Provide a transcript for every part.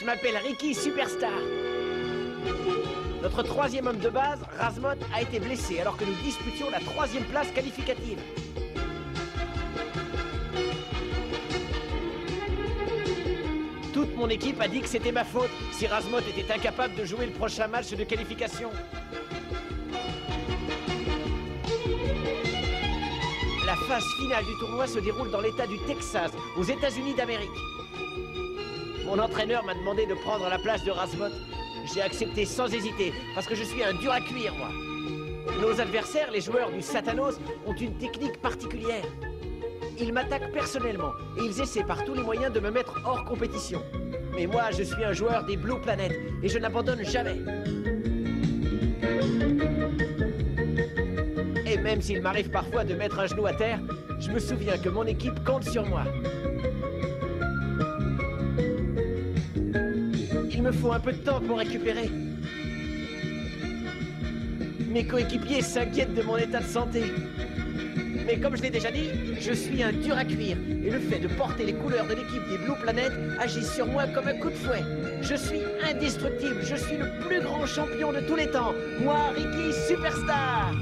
m'appelle Ricky Superstar. Notre troisième homme de base, Razmot, a été blessé alors que nous disputions la troisième place qualificative. Toute mon équipe a dit que c'était ma faute si Razmot était incapable de jouer le prochain match de qualification. La phase finale du tournoi se déroule dans l'état du Texas, aux États-Unis d'Amérique. Mon entraîneur m'a demandé de prendre la place de Razmot. J'ai accepté sans hésiter, parce que je suis un dur à cuire, moi. Nos adversaires, les joueurs du Satanos, ont une technique particulière. Ils m'attaquent personnellement, et ils essaient par tous les moyens de me mettre hors compétition. Mais moi, je suis un joueur des Blue Planet, et je n'abandonne jamais. Et même s'il m'arrive parfois de mettre un genou à terre, je me souviens que mon équipe compte sur moi. Il me faut un peu de temps pour récupérer. Mes coéquipiers s'inquiètent de mon état de santé. Mais comme je l'ai déjà dit, je suis un dur à cuire. Et le fait de porter les couleurs de l'équipe des Blue Planet agit sur moi comme un coup de fouet. Je suis indestructible, je suis le plus grand champion de tous les temps. Moi, Ricky Superstar.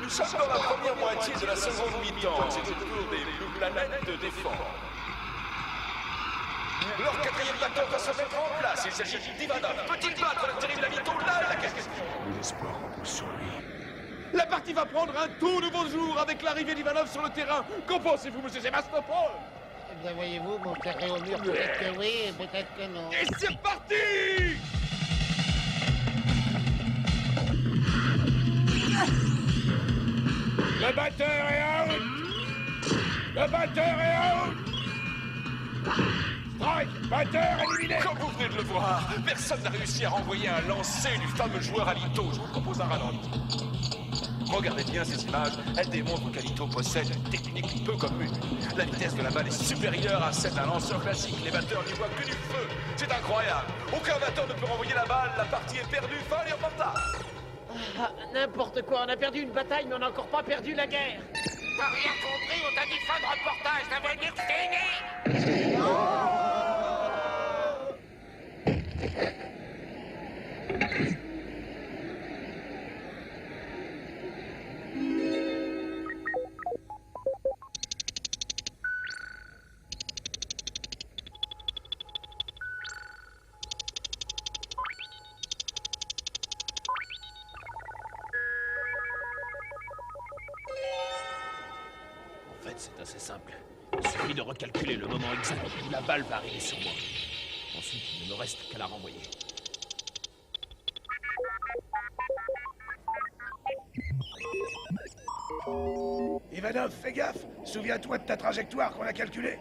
Nous sommes dans la première moitié de la seconde mi-temps. C'est au tour des Blue Planet de défendre. Leur quatrième batteur va se mettre en place. Il s'agit d'Ivanov. Peut-il battre le terrible Amito? Là est la question. L'espoir repose sur lui. La partie va prendre un tout nouveau jour avec l'arrivée d'Ivanov sur le terrain. Qu'en pensez-vous, monsieur Sébastopol? Eh bien, voyez-vous, mon carré au mur, peut-être que oui, et peut-être que non. Et c'est reparti! Le batteur est out! Le batteur est out! Strike! Batteur éliminé! Comme vous venez de le voir, personne n'a réussi à renvoyer un lancer du fameux joueur Alito. Je vous propose un ralenti. Regardez bien ces images, elles démontrent qu'Alito possède une technique peu commune. La vitesse de la balle est supérieure à celle d'un lanceur classique. Les batteurs n'y voient que du feu. C'est incroyable. Aucun batteur ne peut renvoyer la balle. La partie est perdue. Fin les reportages. Ah, n'importe quoi, on a perdu une bataille, mais on n'a encore pas perdu la guerre. T'as rien compris, on t'a dit fin de reportage, ça veut dire que c'est fini. En fait, c'est assez simple. Il suffit de recalculer le moment exact où la balle va arriver sur moi. Ensuite, il ne me reste qu'à la renvoyer. Ivanov, fais gaffe! Souviens-toi de ta trajectoire qu'on a calculée!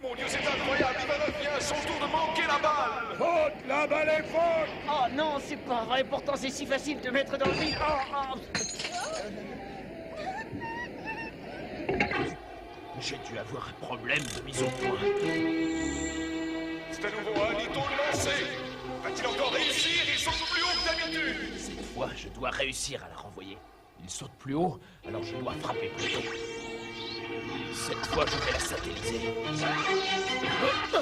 Mon Dieu, c'est incroyable. Ivanov vient à son tour de manquer la balle. Faute! La balle est faute! Oh non, c'est pas vrai, pourtant c'est si facile de mettre dans le vide. Oh, oh. J'ai dû avoir un problème de mise au point. C'est à nouveau Alito le lancer. Va-t-il encore réussir? Il saute plus haut que d'habitude. Cette fois, je dois réussir à la renvoyer. Il saute plus haut, alors je dois frapper plus tôt. Cette fois, je vais la satelliser.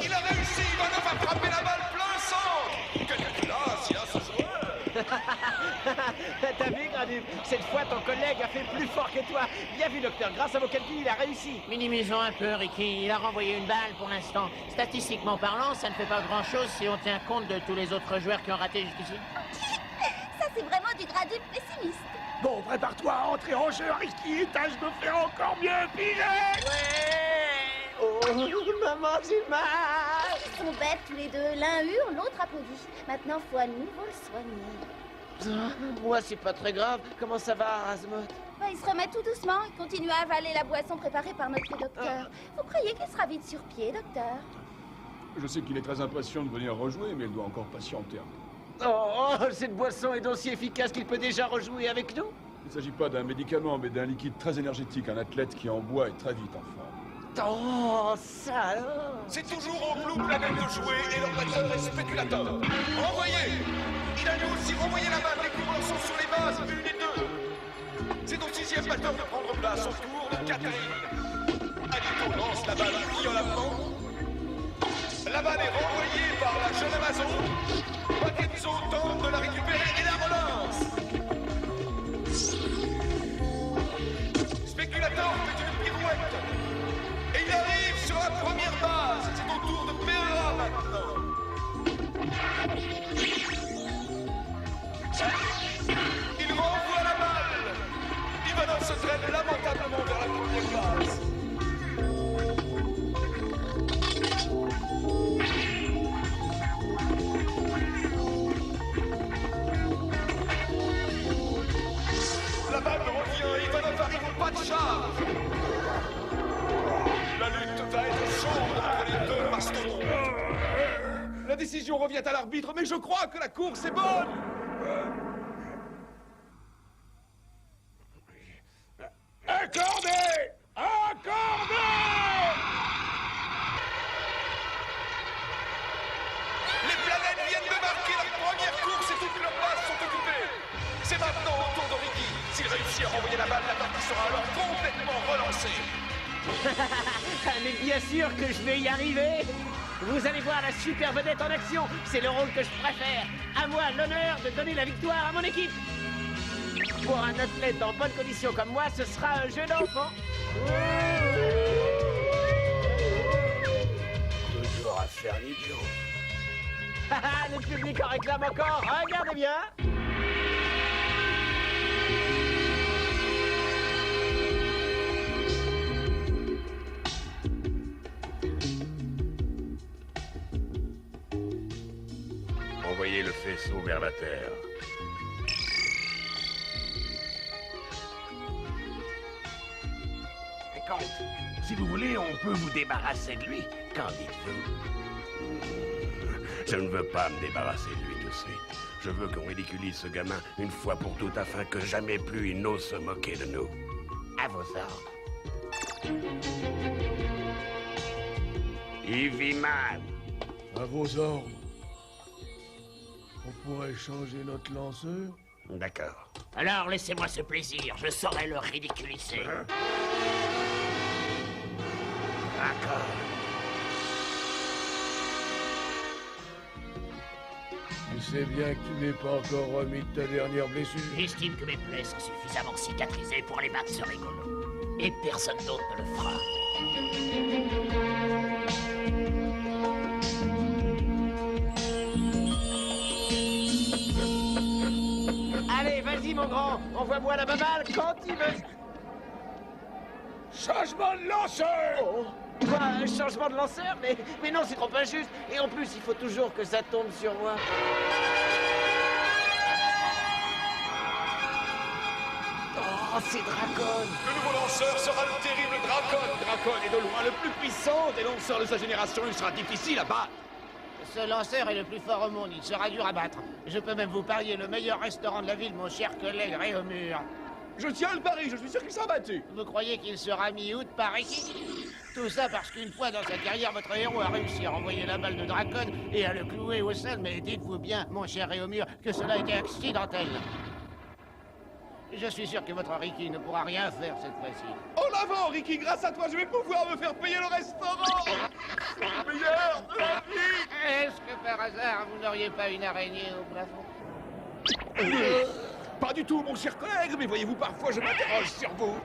Il a réussi. Ivanov a frappé la balle plein centre. Quelle classe il a ce joueur. T'as vu, Granul? Cette fois, ton collègue a fait plus fort que toi. Bien vu, docteur. Grâce à vos calculs, il a réussi. Minimisons un peu, Ricky. Il a renvoyé une balle pour l'instant. Statistiquement parlant, ça ne fait pas grand-chose si on tient compte de tous les autres joueurs qui ont raté jusqu'ici. Ça, c'est vraiment du gradus pessimiste. Bon, prépare-toi à entrer en jeu, Ricky. Tâche de faire encore mieux, pilet! Ouais. Oh, maman, j'ai mal. Ils sont bêtes tous les deux. L'un hurle, l'autre applaudit. Maintenant, faut à nouveau le soigner. Moi, c'est pas très grave. Comment ça va, Razmot? Ouais, il se remet tout doucement. Il continue à avaler la boisson préparée par notre docteur. Vous croyez qu'il sera vite sur pied, docteur? Je sais qu'il est très impatient de venir rejouer, mais il doit encore patienter un peu. Oh, cette boisson est d'aussi efficace qu'il peut déjà rejouer avec nous. Il ne s'agit pas d'un médicament, mais d'un liquide très énergétique. Un athlète qui en boit est très vite en forme. Oh, ça alors. C'est toujours aux Blue Planet de jouer et leur batteur est spéculateur. Renvoyez! Il a lui aussi renvoyé la balle, les coureurs sont sur les bases, 1 et 2. C'est au 6e batteur de prendre place au tour de Catherine. Alito lance la balle violemment. La balle est renvoyée par la jeune Amazon. Mackenzo tente de la récupérer et la relance. Spéculateur fait une pirouette. Et il arrive sur la première base. C'est au tour de Pereira maintenant. Il renvoie la balle. Ivanov se traîne lamentablement vers la première base. La balle revient, Ivanov arrive au pas de charge. La lutte va être chaude entre les deux mastodontes. La décision revient à l'arbitre, mais je crois que la course est bonne. Accordez! Accordez! Les planètes viennent de marquer la première course et toutes leurs bases sont occupées. C'est maintenant au tour de Ricky. S'il réussit à renvoyer la balle, la partie sera alors complètement relancée. Mais bien sûr que je vais y arriver. Vous allez voir la super vedette en action. C'est le rôle que je préfère. À moi l'honneur de donner la victoire à mon équipe. Pour un athlète en bonne condition comme moi, ce sera un jeu d'enfant. Toujours à faire l'idiot. Le public en réclame encore. Regardez bien. Envoyez le faisceau vers la Terre. Comte, si vous voulez, on peut vous débarrasser de lui. Qu'en dites-vous? Je ne veux pas me débarrasser de lui tout de suite. Je veux qu'on ridiculise ce gamin une fois pour toutes afin que jamais plus il n'ose se moquer de nous. À vos ordres. Iviman. À vos ordres. On pourrait changer notre lanceur? D'accord. Alors laissez-moi ce plaisir, je saurai le ridiculiser. D'accord. Tu sais bien que tu n'es pas encore remis de ta dernière blessure. J'estime que mes plaies sont suffisamment cicatrisées pour les battre ce rigolo. Et personne d'autre ne le fera. Allez, vas-y mon grand. Envoie-moi la baballe quand il veut. Changement de lanceur! Oh, quoi, un changement de lanceur? Mais non, c'est trop injuste. Et en plus, il faut toujours que ça tombe sur moi. Oh, c'est Dracon. Le nouveau lanceur sera le terrible Dracon. Dracon est de loin le plus puissant des lanceurs de sa génération. Il sera difficile à battre. Ce lanceur est le plus fort au monde, il sera dur à battre. Je peux même vous parier le meilleur restaurant de la ville, mon cher collègue Réaumur. Je tiens le pari, je suis sûr qu'il sera battu. Vous croyez qu'il sera mi-août par Ricky? Tout ça parce qu'une fois dans sa carrière, votre héros a réussi à renvoyer la balle de Dracon et à le clouer au sol, mais dites-vous bien, mon cher Réaumur, que cela était accidentel. Je suis sûr que votre Ricky ne pourra rien faire cette fois-ci. En avant, Ricky, grâce à toi, je vais pouvoir me faire payer le restaurant. C'est le meilleur de la vie. Est-ce que par hasard, vous n'auriez pas une araignée au plafond? Pas du tout, mon cher collègue, mais voyez-vous, parfois je m'interroge sur vous.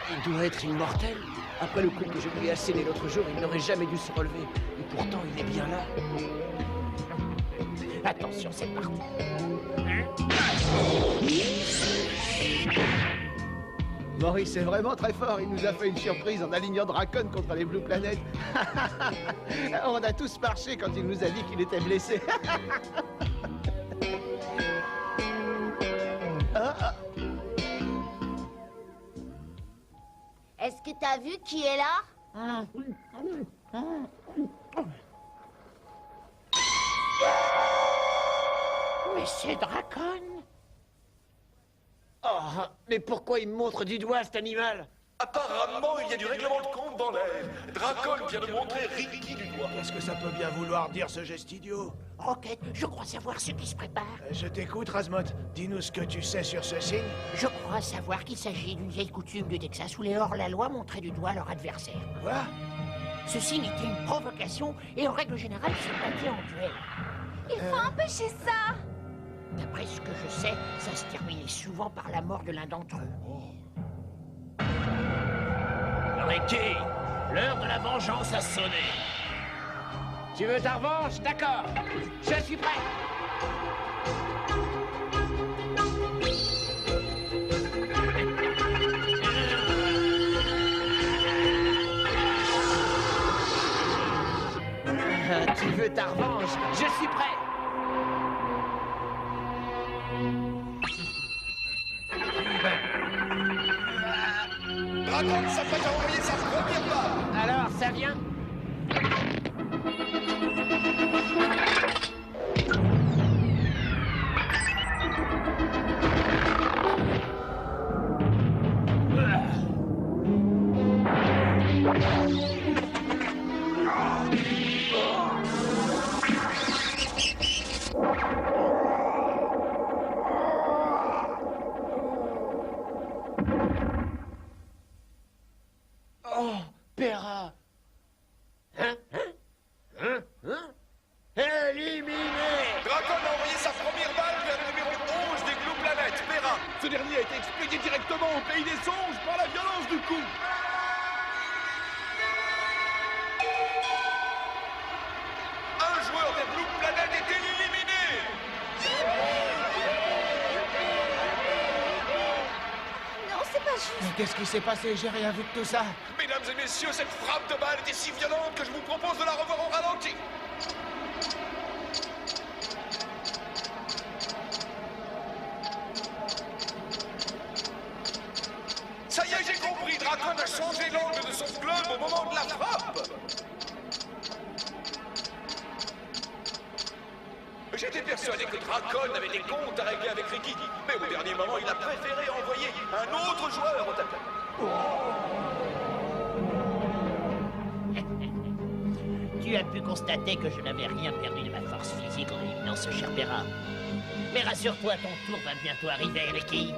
Il doit être immortel. Après le coup que je lui ai asséné l'autre jour, il n'aurait jamais dû se relever. Et pourtant, il est bien là. Attention, c'est parti. Maurice est vraiment très fort. Il nous a fait une surprise en alignant Dracon contre les Blue Planet. On a tous marché quand il nous a dit qu'il était blessé. Est-ce que t'as vu qui est là? Mais c'est Dracon. Oh, mais pourquoi il me montre du doigt, cet animal? Apparemment, il y a du règlement de compte dans l'air. Dracon vient de montrer Ricky du doigt. Qu'est-ce que ça peut bien vouloir dire, ce geste idiot? Rocket, je crois savoir ce qui se prépare. Je t'écoute, Razmoth. Dis-nous ce que tu sais sur ce signe. Je crois savoir qu'il s'agit d'une vieille coutume du Texas où les hors-la-loi montraient du doigt leur adversaire. Quoi? Ce signe était une provocation et en règle générale se battait en duel. Il faut empêcher ça. D'après ce que je sais, ça se terminait souvent par la mort de l'un d'entre eux. Ricky, l'heure de la vengeance a sonné. Tu veux ta revanche? D'accord. Je suis prêt. Tu veux ta revanche? Je suis prêt. Dracon s'apprête à envoyer sa première balle. Alors, ça vient? Oh, Pera! Éliminé! Dracon a envoyé sa première balle vers le numéro 11 des Blue Planet, Perrin. Ce dernier a été expédié directement au pays des songes par la violence du coup. Un joueur des Blue Planet est éliminé. Non, c'est pas juste. Mais qu'est-ce qui s'est passé? J'ai rien vu de tout ça. Mesdames et messieurs, cette frappe de balle était si violente que je vous propose de la revoir au ralenti. Ça y est, j'ai compris. Dracon a changé l'angle de son club au moment de la frappe. J'étais persuadé que Dracon avait des comptes à régler avec Ricky, mais au dernier moment, il a préféré envoyer un autre joueur au tapis. Tu as pu constater que je n'avais rien perdu de ma force physique en éliminant ce cher Perra. Mais rassure-toi, ton tour va bientôt arriver, Ricky.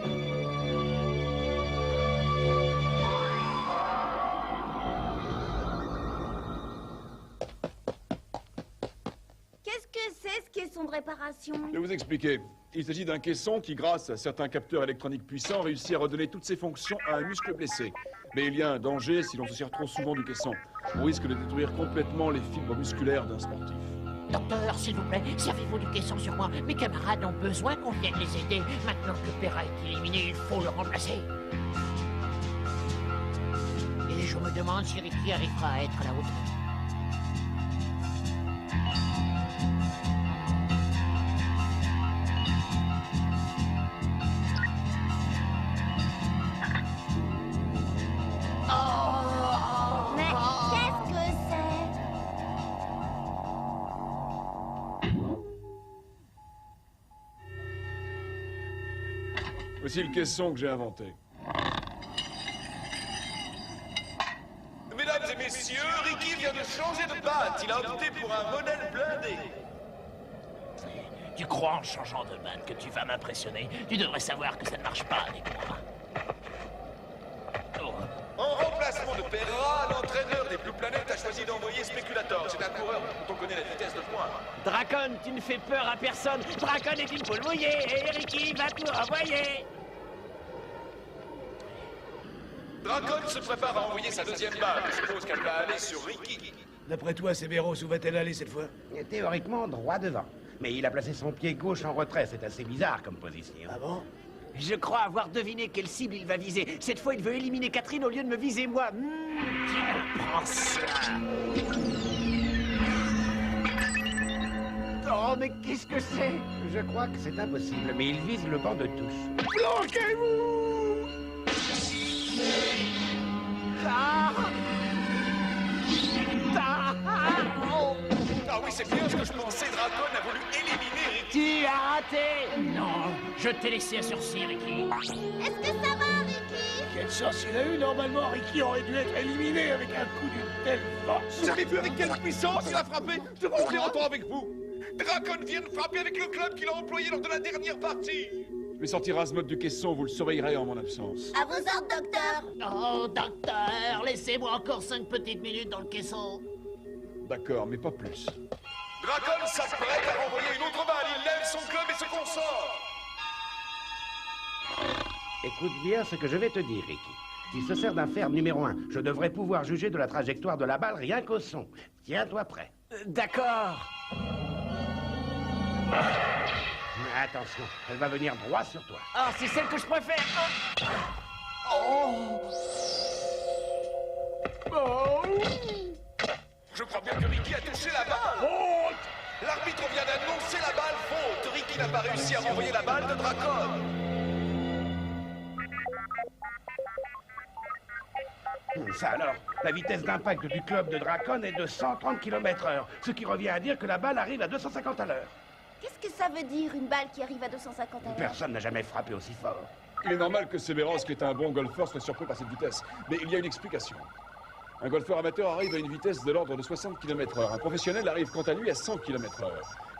Qu'est-ce que c'est ce caisson de réparation? Je vais vous expliquer. Il s'agit d'un caisson qui, grâce à certains capteurs électroniques puissants, réussit à redonner toutes ses fonctions à un muscle blessé. Mais il y a un danger si l'on se sert trop souvent du caisson. On risque de détruire complètement les fibres musculaires d'un sportif. Docteur, s'il vous plaît, servez-vous du caisson sur moi. Mes camarades ont besoin qu'on vienne les aider. Maintenant que Perra est éliminé, il faut le remplacer. Et je me demande si Ricky arrivera à être à la hauteur. Mais qu'est-ce que c'est? Voici le caisson que j'ai inventé. Mesdames et messieurs, Ricky vient de changer de batte. Il a opté pour un modèle blindé. Tu crois en changeant de batte que tu vas m'impressionner? Tu devrais savoir que ça ne marche pas avec moi. Oh. En remplacement de Perra, l'entraîneur des Blue Planet a choisi d'envoyer Speculator. C'est un coureur dont on connaît la vitesse de pointe. Dracon, tu ne fais peur à personne. Dracon est une poule mouillée et Ricky va tout renvoyer. Dracon se prépare à envoyer sa deuxième balle. Je suppose qu'elle va aller sur Ricky. D'après toi, Severos, où va-t-elle aller cette fois? Théoriquement, droit devant. Mais il a placé son pied gauche en retrait. C'est assez bizarre comme position. Ah bon? Je crois avoir deviné quelle cible il va viser. Cette fois, il veut éliminer Catherine au lieu de me viser moi. Prends ça. Oh, mais qu'est-ce que c'est? Je crois que c'est impossible, mais il vise le banc de touche. Planquez-vous! Ah! Ah! Oh! Ah oui, c'est bien ce que je pensais. Dracon a voulu éliminer Ricky. Tu as raté! Non, je t'ai laissé un sursis, Ricky. Est-ce que ça va, Ricky? Quelle chance il a eu, normalement, Ricky aurait dû être éliminé avec un coup d'une telle force. Vous avez vu avec quelle puissance il a frappé? Je vais en dire autant avec vous. Dracon vient de frapper avec le club qu'il a employé lors de la dernière partie. Je vais sortir Razmot du caisson, vous le surveillerez en mon absence. À vos ordres, docteur. Oh, docteur, laissez-moi encore 5 petites minutes dans le caisson. D'accord, mais pas plus. Dracon s'apprête à renvoyer une autre balle. Il lève son club et se console. Écoute bien ce que je vais te dire, Ricky. Il se sert d'un fer numéro 1. Je devrais pouvoir juger de la trajectoire de la balle rien qu'au son. Tiens-toi prêt. D'accord. Attention, elle va venir droit sur toi. Ah, c'est celle que je préfère. Je crois bien que Ricky a touché la balle. Faute! L'arbitre vient d'annoncer la balle faute. Ricky n'a pas réussi à renvoyer la balle de Dracon. Ça alors, la vitesse d'impact du club de Dracon est de 130 km/h, ce qui revient à dire que la balle arrive à 250 à l'heure. Qu'est-ce que ça veut dire, une balle qui arrive à 250 à l'heure? Personne n'a jamais frappé aussi fort. Il est normal que Severos, qui est un bon golfeur, soit surpris par cette vitesse. Mais il y a une explication. Un golfeur amateur arrive à une vitesse de l'ordre de 60 km/h. Un professionnel arrive quant à lui à 100 km/h.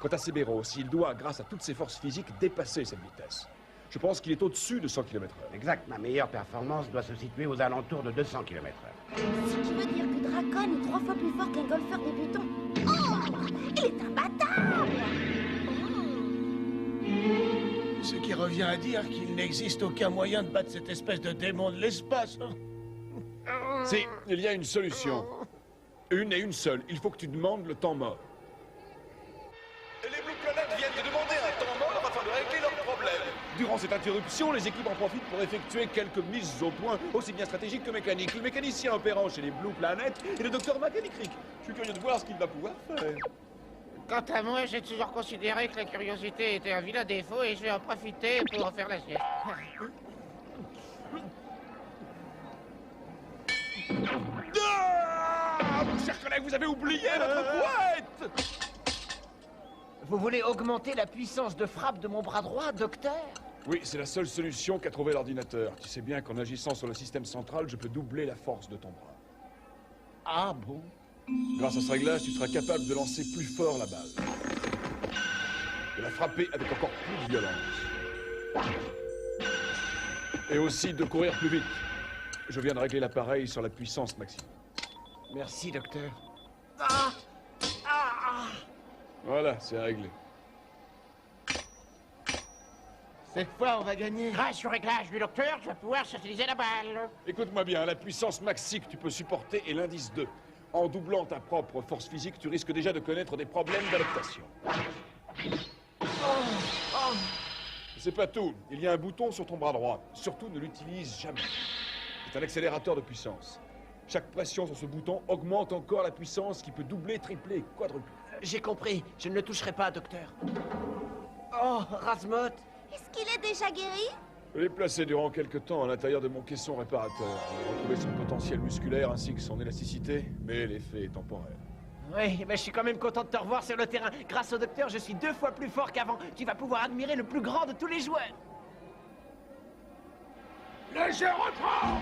Quant à Severos, il doit, grâce à toutes ses forces physiques, dépasser cette vitesse. Je pense qu'il est au-dessus de 100 km/h. Exact, ma meilleure performance doit se situer aux alentours de 200 km/h. Ce qui veut dire que Dracon est 3 fois plus fort qu'un golfeur débutant. Oh! Il est imbattable! Ce qui revient à dire qu'il n'existe aucun moyen de battre cette espèce de démon de l'espace. Si, il y a une solution. Une et une seule. Il faut que tu demandes le temps mort. Les Blue Planet viennent de demander un temps mort afin de régler leurs problèmes. Durant cette interruption, les équipes en profitent pour effectuer quelques mises au point, aussi bien stratégiques que mécaniques. Le mécanicien opérant chez les Blue Planet et le docteur Mécanique. Je suis curieux de voir ce qu'il va pouvoir faire. Quant à moi, j'ai toujours considéré que la curiosité était un vilain défaut et je vais en profiter pour en faire la sieste. Ah, mon cher collègue, vous avez oublié notre boîte! Vous voulez augmenter la puissance de frappe de mon bras droit, docteur? Oui, c'est la seule solution qu'a trouvé l'ordinateur. Tu sais bien qu'en agissant sur le système central, je peux doubler la force de ton bras. Ah bon? Grâce à ce réglage, tu seras capable de lancer plus fort la balle. De la frapper avec encore plus de violence. Et aussi de courir plus vite. Je viens de régler l'appareil sur la puissance maximum. Merci, docteur. Voilà, c'est réglé. Cette fois, on va gagner. Grâce au réglage du docteur, je vais pouvoir utiliser la balle. Écoute-moi bien, la puissance maxi que tu peux supporter est l'indice 2. En doublant ta propre force physique, tu risques déjà de connaître des problèmes d'adaptation. C'est pas tout. Il y a un bouton sur ton bras droit. Surtout, ne l'utilise jamais. C'est un accélérateur de puissance. Chaque pression sur ce bouton augmente encore la puissance qui peut doubler, tripler, quadrupler. J'ai compris. Je ne le toucherai pas, docteur. Oh, Razmot. Est-ce qu'il est déjà guéri? Je l'ai placé durant quelques temps à l'intérieur de mon caisson réparateur. J'ai retrouvé son potentiel musculaire ainsi que son élasticité, mais l'effet est temporaire. Oui, mais je suis quand même content de te revoir sur le terrain. Grâce au docteur, je suis 2 fois plus fort qu'avant. Tu vas pouvoir admirer le plus grand de tous les joueurs. Le jeu reprend!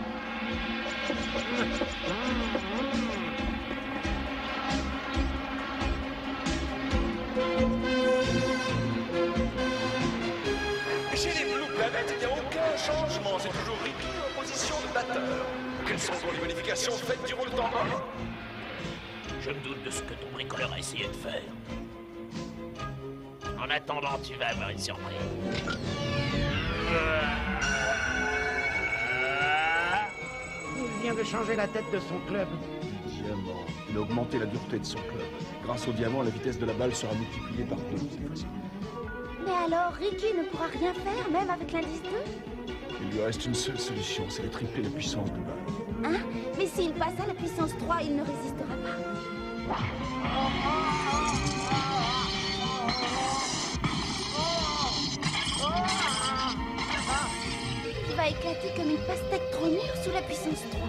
Chez les Blue Planet, il n'y a aucun changement. C'est toujours Ricky en position de batteur. Quelles sont donc les modifications faites durant le temps mort? Je me doute de ce que ton bricoleur a essayé de faire. En attendant, tu vas avoir une surprise. Il vient de changer la tête de son club. Diamant. Il a augmenté la dureté de son club. Grâce au diamant, la vitesse de la balle sera multipliée par 2 cette fois-ci. Mais alors, Ricky ne pourra rien faire, même avec l'indice 2? Il lui reste une seule solution, c'est de tripler la puissance de balle. Hein? Mais s'il passe à la puissance 3, il ne résistera pas. Il va éclater comme une pastèque trop mûre sous la puissance 3.